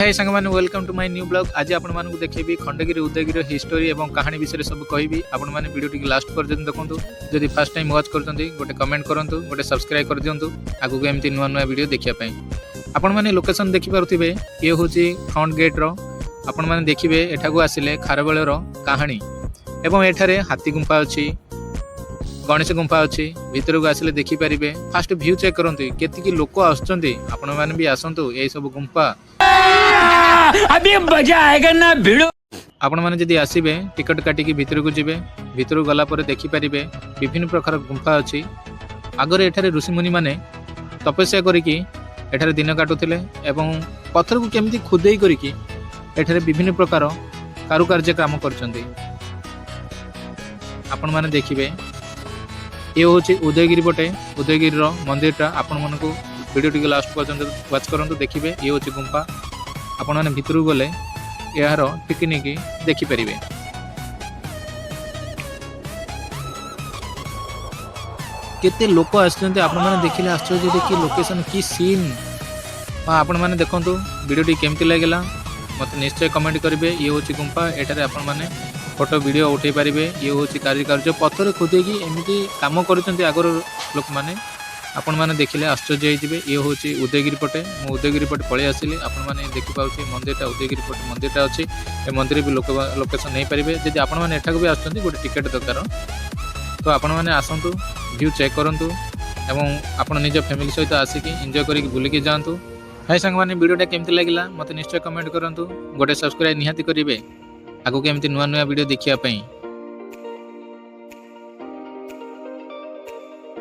हाय सांग मैंने welcome to my new blog. आज आपण मानकु देखेबी खंडगिरी उदयगिरी हिस्टोरी एवं कहानी विषय सब कहबी। आपण माने वीडियो टी लास्ट पर्यंत देखंतु। जदि फर्स्ट टाइम वाच करतंती गोटे कमेंट करंतु, गोटे सब्सक्राइब कर दियंतु आगु एमती नुवा नुवा वीडियो देखिया पई। आपण माने लोकेशन देखि पारुथिबे, ये होची फ्रंट गेट रो। आपण माने देखिबे एठाकु आसिले खारबेल रो कहानी एवं एठारे हाथी गुंफा अछि, गणेश गुंफा अछि। भीतर को आसिले देखि परिबे। फास्ट व्यू चेक करंतु केति की लोक आछंती। आपण माने भी आसंतु एई सब गुंफा अभी मजा आएगा ना भिड़ो। आपण माने जदि आसीबे टिकट काटिकी भीतर को जिबे। भीतर गला पर देखि परिबे विभिन्न प्रकार गुंफा अछि। आगरे एठारे ऋषि मुनि माने तपस्या करिकी एठारे दिन काटुथिले एवं पत्थर को केमिति खुदेई करिकी एठारे विभिन्न प्रकार कारुकार्य काम करचंती। आपण माने देखिबे ये होची उदयगिरी पटे उदयगिरी रो मंदिरटा। आपण मानको वीडियो टी लास्ट पर्यंत वाच करंतु। देखिबे ये होची गुंफा। आपण माने भीतर गले यार टिकनिकी देखि परिबे। केते लोक आछन्ते आपण माने देखिले आश्चर्य देखि लोकेशन की सीन। आपण माने देखंतु वीडियो टी केमति लागला मते निश्चय कमेंट करिवे। ये होची गुंफा। एटारे आपण माने फोटो वीडियो उठे पारिबे। ये होची कारुकार्य पत्थर खोदेकी एमिति काम करचन्ते आगर लोक माने। आपण माने देखिले आश्चर्य होइजिबे। ये होची उदयगिरी पटे। मो उदयगिरी पटे पळे आसिले। आपण माने देखि पाउची मंदिरटा उदयगिरी पटे मंदिरटा अछि। ए मंदिर भी लोकेशन नै परिबे। जदि आपण माने एठाक भी आछन्ती गोटे टिकट दरकार तो आपण माने आसंतु, व्यू चेक करंतु एवं आपण निज फैमिली सहित आसिकी एन्जॉय करिक बुलिकी जांतु। हाय संग माने वीडियोटा केमति लागिला मते निश्चय कमेंट करंतु। गोटे सब्सक्राइब निहाती करिवे आगु केमति नुवा नुवा वीडियो देखिया पई।